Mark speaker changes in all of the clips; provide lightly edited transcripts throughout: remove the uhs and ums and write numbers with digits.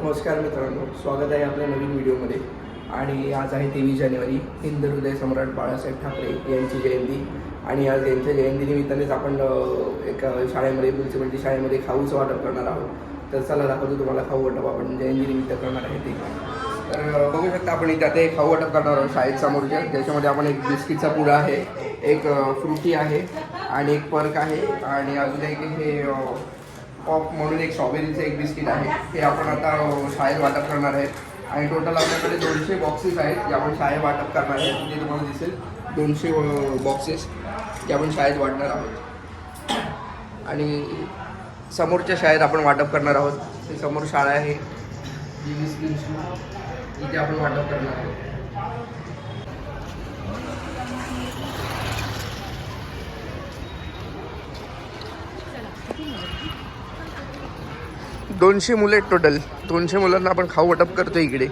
Speaker 1: नमस्कार मित्रांनो, स्वागत आहे आपल्या नवीन व्हिडिओमध्ये. आणि आज आहे 23 जानेवारी, हिंद हृदय सम्राट बाळासाहेब ठाकरे यांची जयंती. आणि आज यांच्या जयंतीनिमित्तानेच आपण एक शाळेमध्ये, म्युन्सिपालिटी शाळेमध्ये खाऊचं वाटप करणार आहोत. तर चला दाखवतो तुम्हाला खाऊ वाटप आपण जयंतीनिमित्त करणार आहे ते. तर बघू शकता आपण इथे आता एक खाऊ वाटप करणार आहोत शाळेत समोरच्या, ज्याच्यामध्ये आपण एक बिस्किटचा पुडा आहे, एक फ्रुटी आहे आणि एक पर्क आहे आणि अजून एक हे पॉप म्हणून एक स्ट्रॉबेरीचं एक बिस्किट आहे. हे आपण आता शाळेत वाटप करणार आहेत. आणि टोटल आपल्याकडे 200 बॉक्सेस आहेत जे आपण शाळेत वाटप करणार आहेत. म्हणजे तुम्हाला दिसेल 200 बॉक्सेस जे आपण शाळेत वाटणार आहोत. आणि समोरच्या शाळेत आपण वाटप करणार आहोत. ते समोर शाळा आहे इथे आपण वाटप करणार आहोत. 200 मुलं आहेत टोटल. 200 मुलांना आपण खाऊ वाटप करतो इकडे.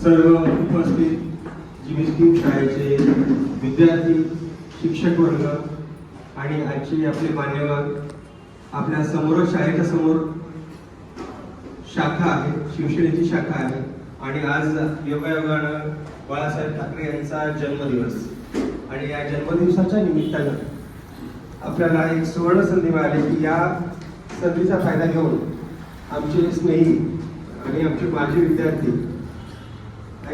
Speaker 2: सर्व उपस्थित जीबीएसटी शाळेचे विद्यार्थी, शिक्षक वर्ग आणि आजचे आपले मान्यवर, आपल्या समोर शाळेच्या समोर शाखा आहे, शिवसेनेची शाखा आहे. आणि आज योगायोगानं बाळासाहेब ठाकरे यांचा जन्मदिवस आणि या जन्मदिवसाच्या निमित्तानं आपल्याला एक सुवर्ण संधी मिळाली की या संधीचा फायदा घेऊन आमचे स्नेही आणि आमचे माजी विद्यार्थी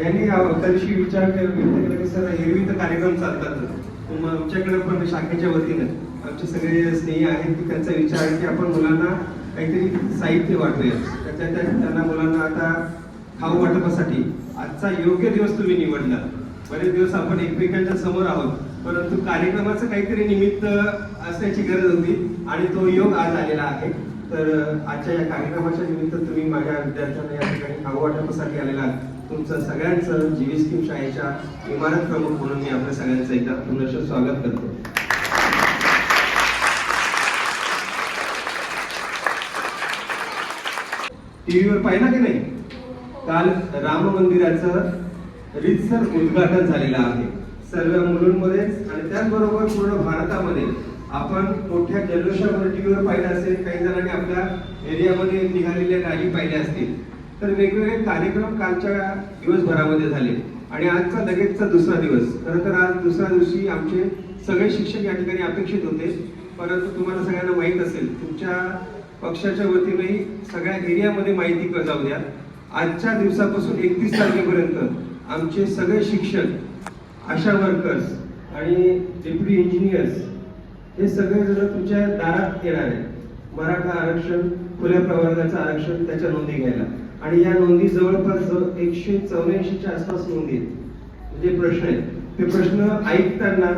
Speaker 2: यांनी त्यादिवशी विचार केला की सर एरवी तर कार्यक्रम चालतात, मग आमच्याकडे पण शाखेच्या वतीनं आमचे सगळे स्नेही आहेत की त्यांचा विचार आहे की आपण मुलांना काहीतरी साहित्य वाटूया. त्यांना मुलांना आता खाऊ वाटपासाठी आजचा योग्य दिवस तुम्ही निवडला. बरेच दिवस आपण एकमेकांच्या समोर आहोत, परंतु कार्यक्रमाचं काहीतरी निमित्त असण्याची गरज होती आणि तो योग आज आलेला आहे. तर आजच्या या कार्यक्रमाच्या निमित्त तुम्ही माझ्या विद्यार्थ्यांना या ठिकाणी खाऊ वाटपासाठी आलेला आहात. तुमचं सगळ्यांचं जीबीएसटी शाळेच्या इमारत प्रमुख म्हणून मी आपल्या सगळ्यांचं एकदा पुनश्च स्वागत करतो. टीव्हीवर पाहिला की नाही, काल राम मंदिराचं रीतसर उद्घाटन झालेलं आहे सर्व मुलांमध्येच आणि त्याचबरोबर पूर्ण भारतामध्ये. आपण मोठ्या जल्लोषावर टीव्हीवर पाहिलं असेल, काही जणांनी आपल्या एरियामध्ये निघालेल्या रॅली पाहिल्या असतील. तर वेगवेगळे कार्यक्रम कालच्या दिवसभरामध्ये झाले आणि आजचा लगेचचा दुसरा दिवस. खरं तर आज दुसऱ्या दिवशी आमचे सगळे शिक्षक या ठिकाणी अपेक्षित होते, परंतु तुम्हाला सगळ्यांना माहीत असेल तुमच्या पक्षाच्या वतीनेही सगळ्या एरियामध्ये माहिती जाऊ द्या. आजच्या दिवसापासून 31 तारखेपर्यंत आमचे सगळे शिक्षक, आशा वर्कर्स आणि डेप्युटी इंजिनियर्स हे सगळे जण तुमच्या दारात येणार आहेत. मराठा आरक्षण, खुल्या प्रवर्गाचं आरक्षण, त्याच्या नोंदी घ्यायला. आणि या नोंदी जवळपास 184च्या आसपास नोंदी आहेत. म्हणजे प्रश्न आहेत, ते प्रश्न ऐकताना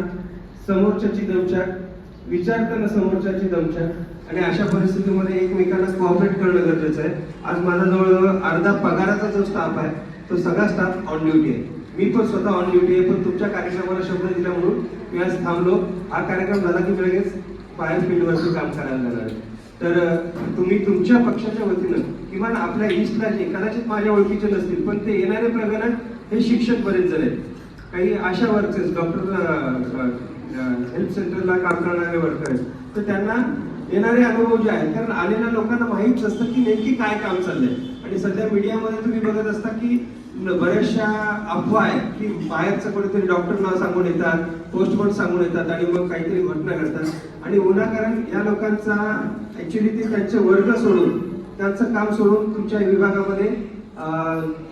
Speaker 2: समोरच्याची दमछाक, विचारताना समोरच्याची दमछाक आणि अशा परिस्थितीमध्ये एकमेकांना कोऑपरेट करणं गरजेचं आहे. आज माझा जवळजवळ अर्धा पगाराचा जो स्टाफ आहे तो सगळा स्टाफ ऑन ड्युटी आहे. मी पण स्वतः ऑन ड्युटी आहे, पण तुमच्या कार्यक्रमाला शब्द दिला म्हणून मी आज थांबलो. हा कार्यक्रम झाला की लगेच फायर फील्डवरती काम करायला जाणार आहे. तर तुम्ही तुमच्या पक्षाच्या वतीनं किमान आपल्या ईस्टला जे कदाचित माझ्या ओळखीचे नसतील, पण ते येणारे प्रगणक हे शिक्षक बरेच जण आहेत. काही आशा वर्कर्स, डॉक्टर, हेल्थ सेंटरला काम करणारे वर्कर आहेत. तर त्यांना येणारे अनुभव जे आहेत, कारण आलेल्या लोकांना माहीत असतं की नेमकी काय काम चाललंय. आणि सध्या मीडियामध्ये तुम्ही बघत असता की बऱ्याचशा अफवा आहेत की बाहेरचं कोणीतरी डॉक्टर नाव सांगून येतात, पोस्टमॉर्टम सांगून येतात आणि मग काहीतरी घटना घडतात. आणि विनाकारण या लोकांचा ऍक्च्युली ते त्यांचे वर्ग सोडून, त्यांचं काम सोडून तुमच्या विभागामध्ये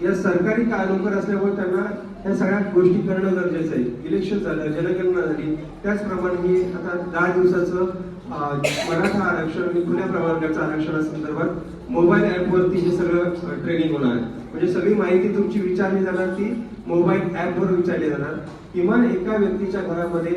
Speaker 2: या सरकारी नोकर असल्यामुळे त्यांना ह्या सगळ्या गोष्टी करणं गरजेचं आहे. इलेक्शन झालं, जनगणना झाली, त्याचप्रमाणे ही आता 10 दिवसाचं मराठा आरक्षण आणि खुल्या प्रवर्गाच्या आरक्षणासंदर्भात मोबाईल ऍपवरती हे सगळं ट्रेनिंग होणार आहे. म्हणजे सगळी माहिती तुमची विचारली जाणार ती मोबाईल ऍपवर विचारली जाणार. किमान एका व्यक्तीच्या घरामध्ये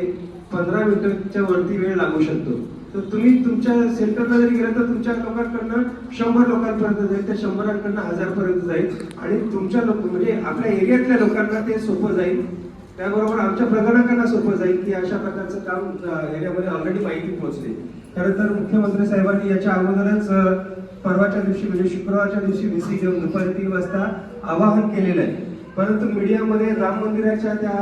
Speaker 2: 15 मिनिटांच्या वरती वेळ लागू शकतो. तर तुम्ही तुमच्या सेंटरला जरी गेलं तर तुमच्या लोकांकडनं 100 लोकांपर्यंत जाईल, त्या 100कडनं 1000 पर्यंत जाईल आणि तुमच्या लोक म्हणजे आपल्या एरियातल्या लोकांना ते सोपं जाईल. त्याबरोबर आमच्या प्रगणकांना सोपं जाईल की अशा प्रकारचं काम एरियामध्ये ऑलरेडी माहिती पोहोचते. खरं तर मुख्यमंत्री साहेबांनी याच्या अगोदरच परवाच्या दिवशी म्हणजे शुक्रवारच्या दिवशी VC घेऊन दुपारी 3 वाजता आवाहन केलेलं आहे. परंतु मीडियामध्ये राम मंदिराच्या त्या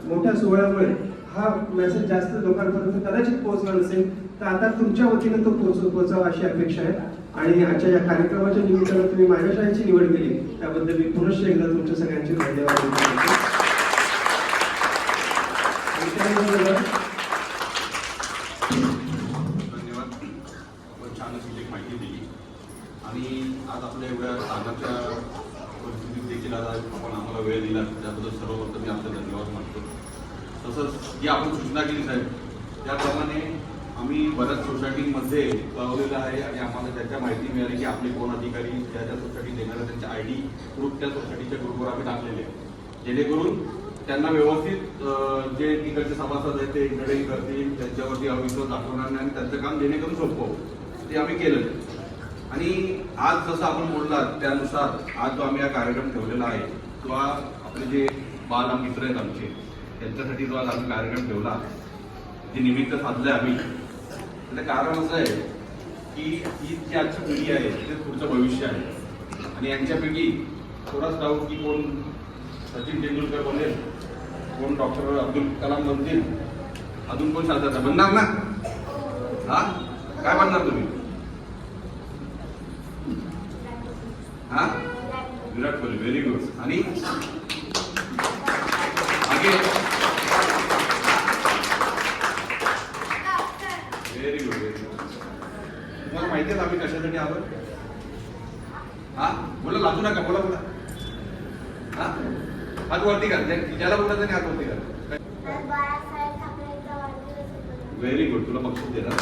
Speaker 2: मोठ्या सोहळ्यामुळे हा मेसेज जास्त लोकांपर्यंत कदाचित पोहोचला नसेल, तर आता तुमच्या वतीने तो पोहोचावा अशी अपेक्षा आहे. आणि आजच्या या कार्यक्रमाच्या निमित्तानं तुम्ही माझ्या शाळेची निवड केली त्याबद्दल मी पुनश्च एकदा तुमच्या सगळ्यांचे धन्यवाद देतो.
Speaker 3: धन्यवाद. आपण छान अशी एक माहिती दिली आणि आज आपल्या एवढ्या ताणाच्या परिस्थितीत देखील आज आपण आम्हाला वेळ दिला त्याबद्दल सर्वप्रथम मी आपले धन्यवाद मानतो. तसंच जी आपण सूचना केली साहेब त्याप्रमाणे आम्ही बऱ्याच सोसायटीमध्ये कळवलेलं आहे आणि आम्हाला त्याच्या माहिती मिळाली की आपले कोण अधिकारी ज्या ज्या सोसायटीत येणाऱ्या त्यांचे ID ग्रुप त्या सोसायटीच्या ग्रुपवर आम्ही टाकलेले आहे, जेणेकरून त्यांना व्यवस्थित जे तिकडचे सभासद आहेत ते इकडे करतील, त्यांच्यावरती अविश्वास दाखवणार नाही आणि त्यांचं काम जेणेकरून सोपं होतं ते आम्ही केलं. आणि आज जसं आपण बोललात त्यानुसार आज जो आम्ही हा कार्यक्रम ठेवलेला आहे तो आपले जे बाल मित्र आहेत आमचे त्यांच्यासाठी जो आज आम्ही कार्यक्रम ठेवला जे निमित्त साधलंय आम्ही, त्याचं कारण असं आहे की ही जी आजची पिढी आहे ते पुढचं भविष्य आहे आणि यांच्यापैकी थोडाच डाऊट की कोण सचिन तेंडुलकर बनेल, कोण डॉक्टर अब्दुल कलाम बनतील, अजून कोण शास्त्रज्ञ बनणार ना? हा काय बनणार तुम्ही? हा विराट कोहली. Very good. आणि आगे व्हेरी गुड व्हेरी गुड. तुम्हाला माहिती आहे आम्ही कशासाठी आलो? हा बोला, लाजू नका, बोला बोला. हा हात वरती घाल, ज्याला बोलायचं नाही हात वरती घाल. Very good. तुला बक्षीस देणार.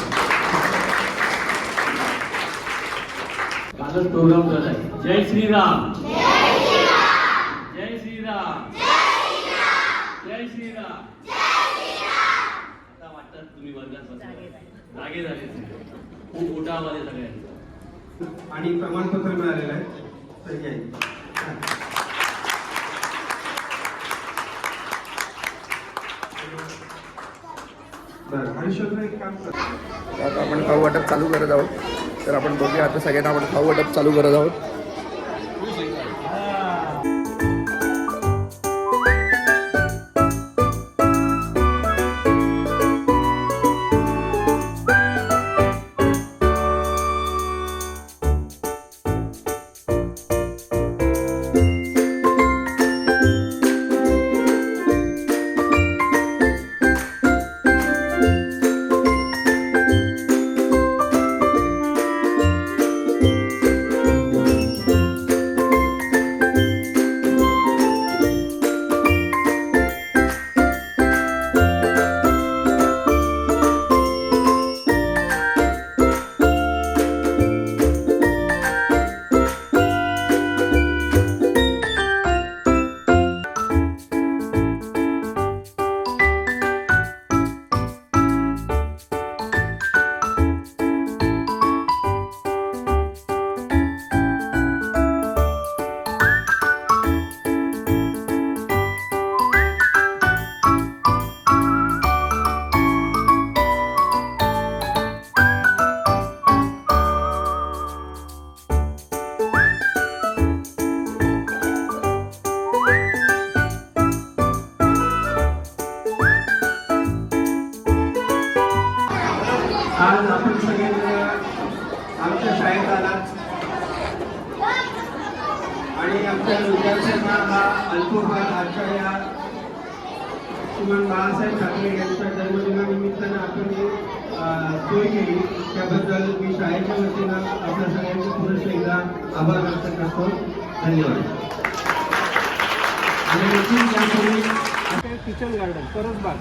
Speaker 4: कालच प्रोग्राम झालाय. जय श्रीराम, जय श्रीराम, जय श्रीराम. आता वाटतं तुम्ही वर्गात जागे झाले, खूप मोठा आवाज आहे सगळ्यांचा.
Speaker 2: आणि प्रमाणपत्र मिळालेलं आहे तर घ्या. बरं, हरिश्चंद्र एक काम कर.
Speaker 1: आता आपण खाऊ वाटप चालू करत आहोत. तर आपण बघूया आता सगळ्यांना आपण खाऊ वाटप चालू करत आहोत.
Speaker 2: आज आपण सगळे आमच्या शाळेत आलात आणि आमच्या विद्यार्थ्यांना हा अल्पोपहार आजच्या या श्रीमान बाळासाहेब ठाकरे यांच्या जन्मदिनानिमित्तानं आपण सोय केली त्याबद्दल मी शाळेच्या वतीनं आपल्या सगळ्यांचे पुनश्च एकदा आभार व्यक्त करतो. धन्यवाद. आणि यापूर्वी किचन गार्डन परसबाग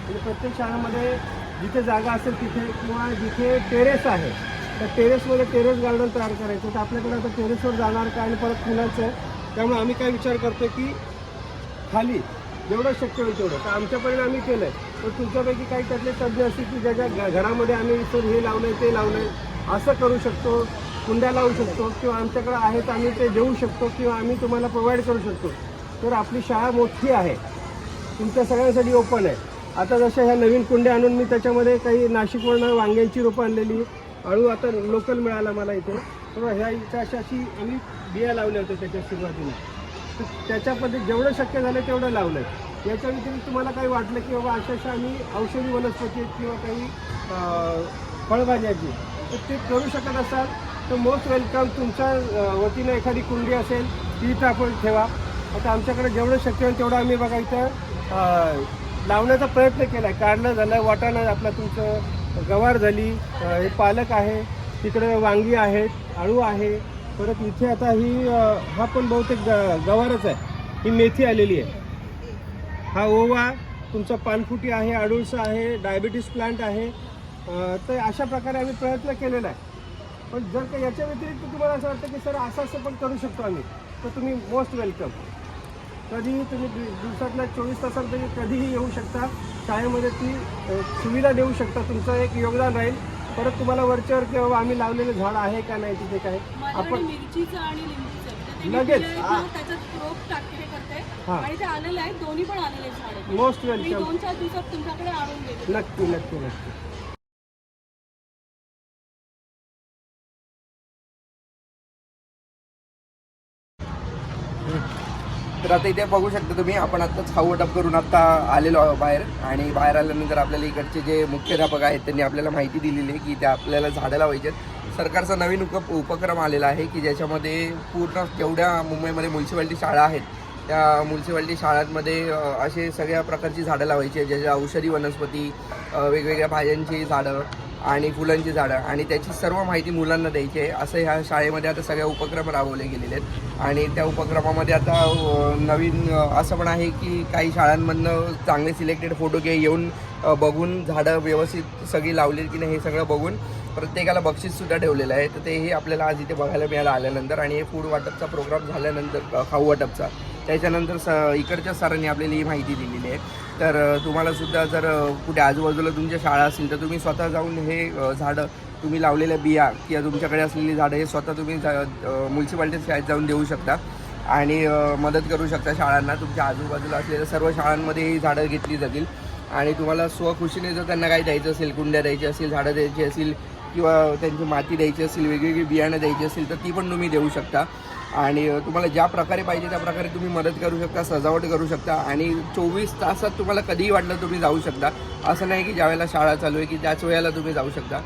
Speaker 2: आणि प्रत्येक शाळेमध्ये जिथे जागा असेल तिथे किंवा जिथे टेरेस आहे त्या टेरेसमध्ये टेरेस गार्डन तयार करायचं. तर आपल्याकडे आता टेरेसवर जाणार का आणि परत फुलाचं आहे, त्यामुळे आम्ही काय विचार करतो की खाली जेवढं शक्य होईल तेवढं. तर आमच्यापर्यंत आम्ही केलं आहे. तर तुमच्यापैकी काही त्यातले तज्ज्ञ असतील की ज्याच्या घरामध्ये आम्ही सर हे लावलं आहे ते लावलं आहे असं करू शकतो, कुंड्या लावू शकतो किंवा आमच्याकडे आहेत आम्ही ते देऊ शकतो किंवा आम्ही तुम्हाला प्रोव्हाइड करू शकतो. तर आपली शाळा मोठी आहे, तुमच्या सगळ्यांसाठी ओपन आहे. आता जशा ह्या नवीन कुंड्या आणून मी त्याच्यामध्ये काही नाशिकवरनं वांग्यांची रोपं आणलेली, अळू आता लोकल मिळाला मला इथे,
Speaker 5: तर ह्या इथं अशी आम्ही बिया लावल्या होत्या त्याच्या सुरुवातीला. तर त्याच्यामध्ये जेवढं शक्य झालं तेवढं लावलं आहे. याच्या व्यतिरिक्त तुम्हाला काही वाटलं की बाबा अशा आम्ही औषधी वनस्पती आहेत किंवा काही फळभाज्याची तर ते करू शकत असाल तर मोस्ट वेलकम. तुमच्या वतीनं एखादी कुंडी असेल ती इथं आपण ठेवा. आता आमच्याकडे जेवढं शक्य होईल तेवढं आम्ही बघा इथं लावण्याचा प्रयत्न केला आहे. कारलं झालं, वाटाणा आपला तुमचं, गवार झाली, हे पालक आहे, तिकडे वांगी आहेत, आळू आहे, परत इथे आता ही हा पण बहुतेक गवारच आहे, ही मेथी आलेली आहे, हा ओवा, तुमचा पानफुटी आहे, अडुळसा आहे, डायबिटीस प्लांट आहे. तर अशा प्रकारे आम्ही प्रयत्न केलेला आहे. पण जर का याच्या व्यतिरिक्त तुम्हाला असं वाटतं की सर असं पण करू शकतो आम्ही, तर तुम्ही मोस्ट वेलकम. कधीही तुम्ही दिवसातल्या 24 तासांपैकी कधीही येऊ शकता. शाळेमध्ये ती सुविधा देऊ शकता. तुमचं एक योगदान राहील. परत तुम्हाला वरच्यावर की बाबा आम्ही लावलेलं झाड आहे का नाही तिथे काय
Speaker 6: आपण मिरचीचं आणि लिंबूचं
Speaker 5: लगेच
Speaker 6: त्याच्यात रोप टाकले करते आणि ते आलेले आहेत, दोन्ही पण आलेले झाड.
Speaker 5: Most
Speaker 6: me
Speaker 5: welcome.
Speaker 6: 2-4 दिवसात तुमच्याकडे आणून देते.
Speaker 5: नक्की नक्की नक्की.
Speaker 1: तर आता इथे बघू शकता तुम्ही, आपण आत्ताच खाऊ वाटप करून आत्ता आलेलो आहोत बाहेर. आणि बाहेर आल्यानंतर आपल्याला इकडचे जे मुख्याध्यापक आहेत त्यांनी आपल्याला माहिती दिलेली आहे की त्या आपल्याला झाडं लावायची आहेत. सरकारचा नवीन उपक्रम आलेला आहे की ज्याच्यामध्ये पूर्ण जेवढ्या मुंबईमध्ये म्युन्सिपाल्टी शाळा आहेत त्या म्युन्सिपाल्टी शाळांमध्ये असे सगळ्या प्रकारची झाडं लावायची आहेत, ज्याच्या औषधी वनस्पती, वेगवेगळ्या भाज्यांची झाडं आणि फुलांची झाडं, आणि त्याची सर्व माहिती मुलांना द्यायची आहे. असं ह्या शाळेमध्ये आता सगळ्या उपक्रम राबवले गेलेले आहेत. आणि त्या उपक्रमामध्ये आता नवीन असं पण आहे की काही शाळांमधनं चांगले सिलेक्टेड फोटो येऊन बघून झाडं व्यवस्थित सगळी लावली की नाही हे सगळं बघून प्रत्येकाला बक्षीससुद्धा ठेवलेलं आहे. तर तेही आपल्याला आज इथे बघायला मिळालं आल्यानंतर. आणि हे फूड वाटपचा प्रोग्राम झाल्यानंतर, खाऊ वाटपचा, त्याच्यानंतर इकडच्या सरांनी आपल्याला ही माहिती दिलेली आहे. तर तुम्हालासुद्धा जर कुठे आजूबाजूला तुमच्या शाळा असतील तर तुम्ही स्वतः जाऊन हे झाडं, तुम्ही लावलेल्या बिया किंवा तुमच्याकडे असलेली झाडं हे स्वतः तुम्ही म्युन्सिपाल्टी शाळेत जाऊन देऊ शकता आणि मदत करू शकता शाळांना. तुमच्या आजूबाजूला असलेल्या सर्व शाळांमध्ये ही झाडं घेतली जातील. आणि तुम्हाला स्वखुशीने जर त्यांना काही द्यायचं असेल, कुंड्या द्यायची असेल, झाडं द्यायची असेल किंवा त्यांची माती द्यायची असेल, वेगवेगळी बियाणं द्यायची असेल तर ती पण तुम्ही देऊ शकता. आणि तुम्हाला ज्या प्रकारे पाहिजे त्या प्रकारे तुम्ही मदत करू शकता, सजावट करू शकता. आणि 24 तासात तुम्हाला कधीही वाटलं तुम्ही जाऊ शकता. असं नाही की ज्यावेळेला शाळा चालू आहे की त्याच वेळेला तुम्ही जाऊ शकता.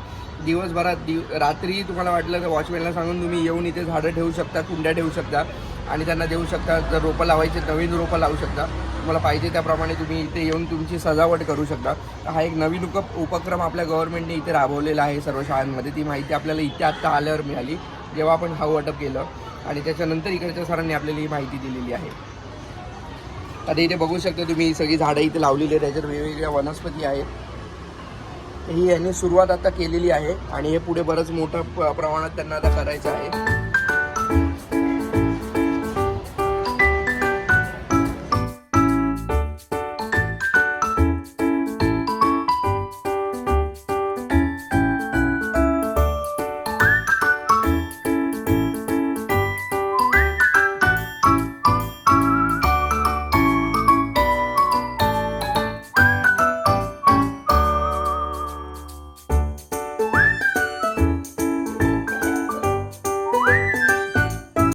Speaker 1: दिवसभरात रात्री तुम्हाला वाटलं तर वॉचमॅनला सांगून तुम्ही येऊन इथे झाडं ठेवू शकता, कुंड्या ठेवू शकता आणि त्यांना देऊ शकता. जर रोपं लावायचे नवीन रोपं लावू शकता. तुम्हाला पाहिजे त्याप्रमाणे तुम्ही इथे येऊन तुमची सजावट करू शकता. हा एक नवीन उपक्रम आपल्या गव्हर्नमेंटने इथे राबवलेला आहे सर्व शाळांमध्ये. ती माहिती आपल्याला इथे आत्ता आल्यावर मिळाली जेव्हा आपण खाऊ वाटप केलं. आणि त्याच्यानंतर इकडच्या सरांनी आपल्याला ही माहिती दिलेली आहे. आता इथे बघू शकता तुम्ही सगळी झाडं इथे लावलेली आहेत. त्याच्यात वेगवेगळ्या वनस्पती आहेत. ही यांनी सुरुवात आता केलेली आहे आणि हे पुढे बरंच मोठ्या प्रमाणात त्यांना आता करायचं आहे.